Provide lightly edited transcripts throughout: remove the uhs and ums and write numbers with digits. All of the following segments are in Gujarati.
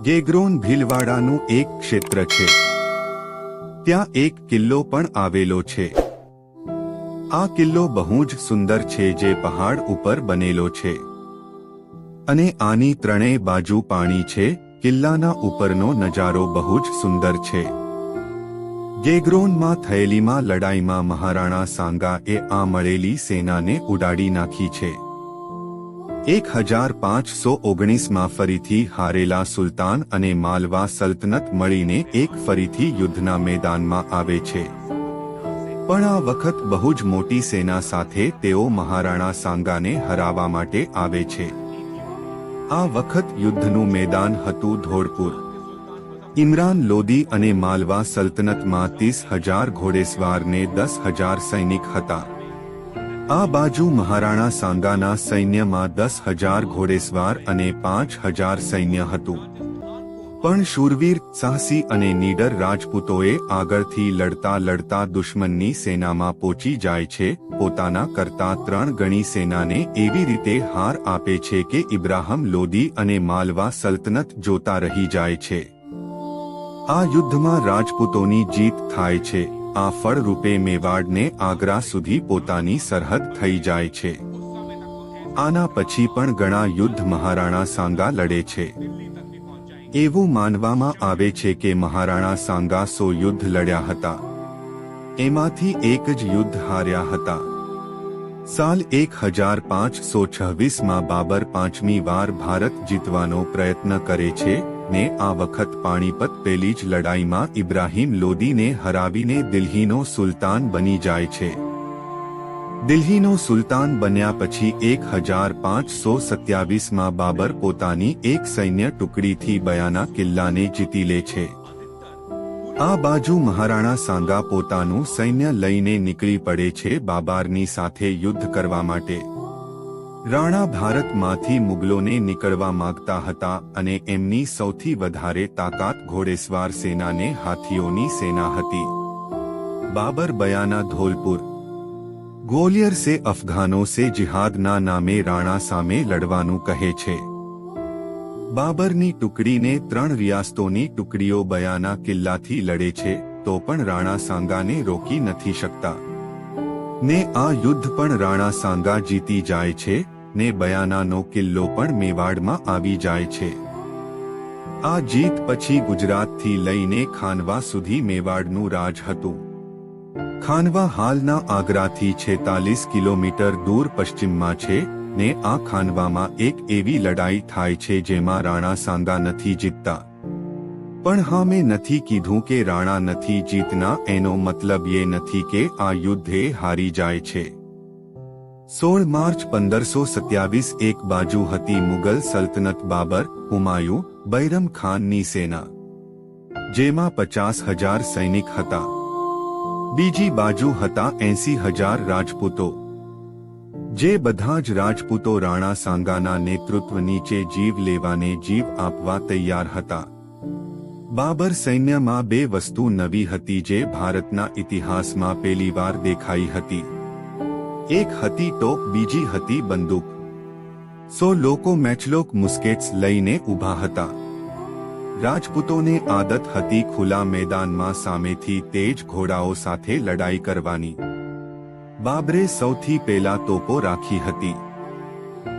ગેગ્રોન ભીલવાડાનું એક ક્ષેત્ર છે. ત્યાં એક કિલ્લો પણ આવેલો છે. આ કિલ્લો બહુ જ સુંદર છે, જે પહાડ ઉપર બનેલો છે અને આની ત્રણેય બાજુ પાણી છે. કિલ્લાના ઉપરનો નજારો બહુ જ સુંદર છે. ગેગ્રોનમાં થયેલીમાં લડાઈમાં મહારાણા સાંગાએ આ મળેલી સેનાને ઉડાડી નાખી છે. 1519માં ફરીથી હારેલા સુલતાન અને માલવા સલ્તનત મળીને એક ફરીથી યુદ્ધના મેદાનમાં આવે છે. પણ આ વખત બહુ જ મોટી સેના સાથે તેઓ મહારાણા સાંગાને હરાવવા માટે આવે છે. આ વખત યુદ્ધનું મેદાન હતું ધોળપુર. ઇમરાન લોદી અને માલવા સલ્તનતમાં 30,000 ઘોડેસવાર ને 10,000 સૈનિક હતા. આ બાજુ મહારાણા સાંગાના સૈન્યમાં 10,000 ઘોડેસવાર અને 5,000 સૈન્ય હતું. પણ શૂરવીર, સાહસી અને નીડર રાજપૂતોએ આગળથી લડતા લડતા દુશ્મનની સેનામાં પહોંચી જાય છે. પોતાના કરતા 3 ગણી સેનાને એવી રીતે હાર આપે છે કે ઇબ્રાહિમ લોદી અને માલવા સલ્તનત જોતા રહી જાય છે. આ યુદ્ધમાં રાજપૂતોની જીત થાય છે. આ ફળરૂપે મેવાડને આગ્રા સુધી પોતાની સરહદ થઈ જાય છે. આના પછી પણ ઘણા યુદ્ધ મહારાણા સાંગા લડે છે. એવું માનવામાં આવે છે કે મહારાણા સાંગા 100 યુદ્ધ લડ્યા હતા. એમાંથી એક જ યુદ્ધ હાર્યા હતા. સાલ 1526માં બાબર 5મી વાર ભારત જીતવાનો પ્રયત્ન કરે છે ને આ વખત પાણીપત પેલી જ લડાઈમાં ઇબ્રાહિમ લોદીને હરાવીને દિલ્હીનો સુલતાન બની જાય છે. દિલ્હીનો સુલતાન બન્યા પછી 1527માં બાબર પોતાની એક સૈન્ય ટુકડીથી બયાના કિલ્લાને જીતી લે છે. આ બાજુ મહારાણા સાંગા પોતાનું સૈન્ય લઈને નીકળી પડે છે બાબરની સાથે યુદ્ધ કરવા માટે. રાણા ભારતમાંથી મુગલોને નીકળવા માંગતા હતા અને એમની સૌથી વધારે તાકાત ઘોડેસવાર સેનાને હાથીઓની સેના હતી. બાબર બયાના ધોલપુર ગ્વાલિયર સે અફઘાનો સે જિહાદના નામે રાણા સામે લડવાનું કહે છે. બાબરની ટુકડીને 3 રિયાસતોની ટુકડીઓ બયાના કિલ્લાથી લડે છે, તો પણ રાણા સાંગાને રોકી નથી શકતા ને આ યુદ્ધ પણ રાણા સાંગા જીતી જાય છે ને બયાનાનો કિલ્લો પણ મેવાડમાં આવી જાય છે. આ જીત પછી ગુજરાતથી લઈને ખાનવા સુધી મેવાડનું રાજ હતું. ખાનવા હાલના આગ્રાથી 46 કિલોમીટર દૂર પશ્ચિમમાં છે ને આ ખાનવામાં એક એવી લડાઈ થાય છે જેમાં રાણા સાંગા નથી જીતતા. પણ હા, મેં નથી કીધું કે રાણા નથી જીતના. એનો મતલબ એ નથી કે આ યુદ્ધે હારી જાય છે. 16 માર્ચ 1527 એક બાજુ હતી મુગલ સલ્તનત બાબર, હુમાયું, બૈરમ ખાનની સેના, જેમાં 50,000 સૈનિક હતા. બીજી બાજુ હતા 80,000 રાજપૂતો. જે બધા જ રાજપૂતો રાણા સાંગાના નેતૃત્વ નીચે જીવ લેવાને જીવ આપવા તૈયાર હતા. બાબર સૈન્યમાં 2 વસ્તુ નવી હતી જે ભારતના ઇતિહાસમાં પહેલીવાર દેખાઈ હતી. એક હતી ટોપ, બીજી હતી બંદૂક. 100 લોકો મેચલોક મુસ્કેટ્સ લઈને ઊભા હતા. રાજપૂતોને આદત હતી ખુલ્લા મેદાનમાં સામેથી તેજ ઘોડાઓ સાથે લડાઈ કરવાની. બાબરે સૌથી પહેલા તોપો રાખી હતી,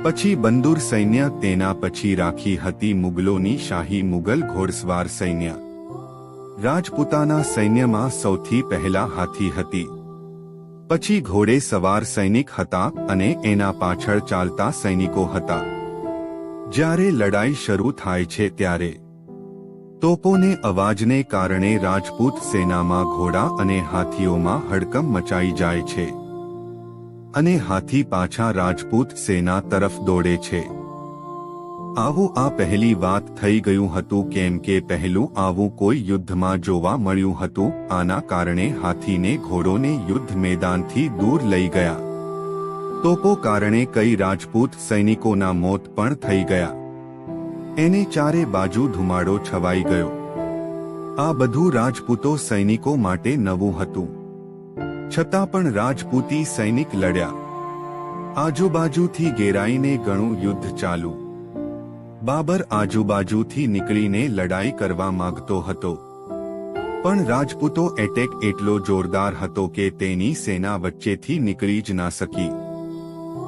પછી બંદૂર સૈન્ય, તેના પછી રાખી હતી મુગલોની શાહી મુગલ ઘોડસવાર સૈન્ય. રાજપૂતાના સૈન્યમાં સૌથી પહેલા હાથી હતી, પછી ઘોડે સવાર સૈનિક હતા અને એના પાછળ ચાલતા સૈનિકો હતા. જ્યારે લડાઈ શરૂ થાય છે ત્યારે તોપોને અવાજને કારણે રાજપૂત સેનામાં ઘોડા અને હાથીઓમાં હડકંપ મચાઈ જાય છે અને હાથી પાછા રાજપૂત સેના તરફ દોડે છે. આવું આ પહેલી વાત થઈ ગયું હતું, કેમ કે પહેલું આવું કોઈ યુદ્ધમાં જોવા મળ્યું હતું. આના કારણે હાથીને ઘોડોને યુદ્ધ મેદાનથી દૂર લઈ ગયા. તોપો કારણે કઈ રાજપૂત સૈનિકોના મોત પણ થઈ ગયા. એને ચારે બાજુ ધુમાડો છવાઈ ગયો. આ બધું રાજપૂતો સૈનિકો માટે નવું હતું. છતાં પણ રાજપૂતી સૈનિક લડ્યા. આજુબાજુથી ઘેરાઈને ઘણું યુદ્ધ ચાલુ. બાબર આજુબાજુથી નીકળીને લડાઈ કરવા માંગતો હતો, પણ રાજપૂતો એટેક એટલો જોરદાર હતો કે તેની સેના વચ્ચેથી નીકળી જ ના શકી.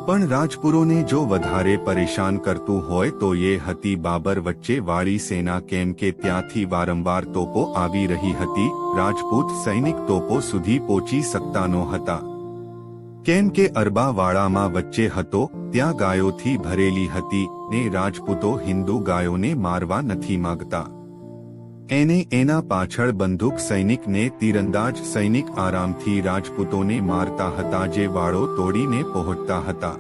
પણ રાજપુરોને જો વધારે પરેશાન કરતું હોય તો એ હતી બાબર વચ્ચે વાળી સેના, કેમ કે ત્યાંથી વારંવાર તોપો આવી રહી હતી. રાજપૂત સૈનિક તોપો સુધી પહોંચી શકતા નહોતા, કેમ કે અરબાવાળામાં વચ્ચે હતો, ત્યાં ગાયોથી ભરેલી હતી ને રાજપૂતો હિન્દુ ગાયોને મારવા નથી માંગતા. એને એના પાછળ બંદૂક સૈનિક ને તીરંદાજ સૈનિક આરામથી રાજપૂતોને મારતા હતા, જે વાળો તોડીને પહોંચતા હતા.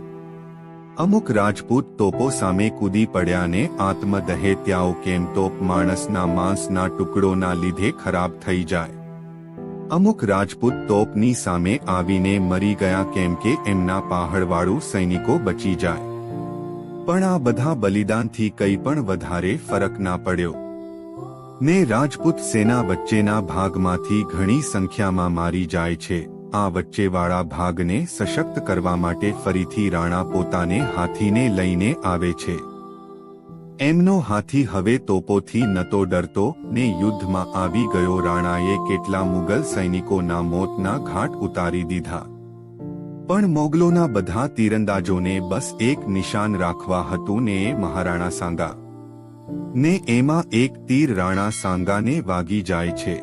અમુક રાજપૂત તોપો સામે કૂદી પડ્યા ને આત્મદહે ત્યાઓ, કેમ તોપ માણસના માંસના ટુકડોના લીધે ખરાબ થઈ જાય. અમુક રાજપૂત તોપની સામે આવીને મરી ગયા, કેમ કે એમના પહાડવાળું સૈનિકો બચી જાય. પણ આ બધા બલિદાનથી કંઈ પણ વધારે ફરક ના પડ્યો ને રાજપૂત સેના વચ્ચેના ભાગમાંથી ઘણી સંખ્યામાં મારી જાય છે. આ વચ્ચેવાળા ભાગને સશક્ત કરવા માટે ફરીથી રાણા પોતાને હાથીને લઈને આવે છે. એમનો હાથી હવે તોપોથી નતો ડરતો ને યુદ્ધમાં આવી ગયો. રાણાએ કેટલા મુગલ સૈનિકોના મોતના ઘાટ ઉતારી દીધા, પણ મોગલોના બધા તીરંદાજોને બસ એક નિશાન રાખવા હતું ને એ મહારાણા સાંગા ને એમાં એક તીર રાણા સાંગાને વાગી જાય છે.